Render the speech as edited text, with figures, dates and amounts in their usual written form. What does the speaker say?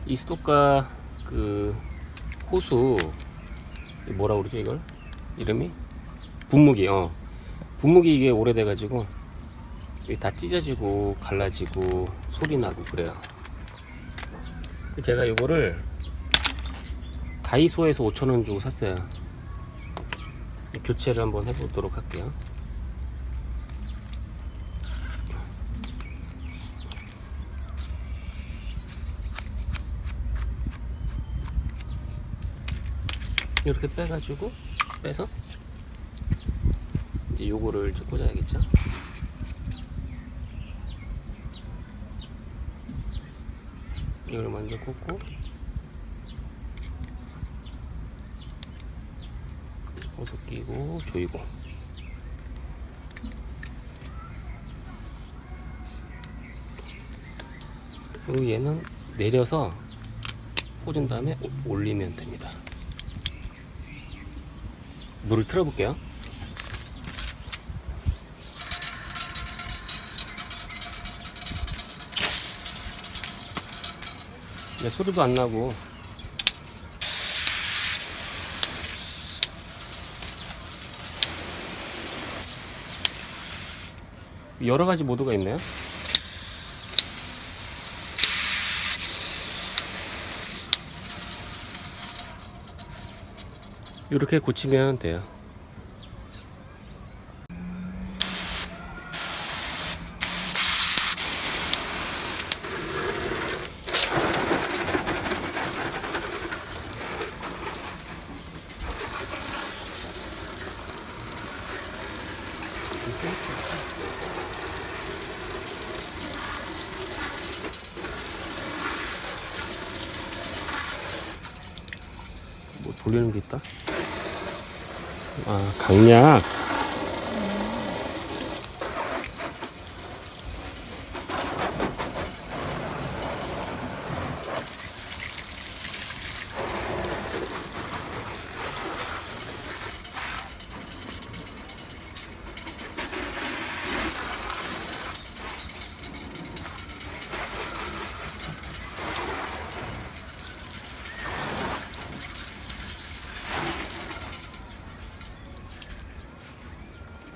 이 스토카 그 호수 뭐라 그러죠 이걸? 이름이? 분무기. 분무기 이게 오래돼 가지고 다 찢어지고 갈라지고 소리 나고 그래요. 제가 이거를 다이소에서 5,000원 주고 샀어요. 교체를 한번 해보도록 할게요. 이렇게 빼가지고 빼서 이제 요거를 이제 꽂아야겠죠. 이걸 먼저 꽂고 호스 끼고 조이고, 그리고 얘는 내려서 꽂은 다음에 올리면 됩니다. 물을 틀어 볼게요. 소리도 안 나고 여러 가지 모드가 있네요. 이렇게 고치면 돼요. 뭐 돌리는 게 있다. 아, 강약.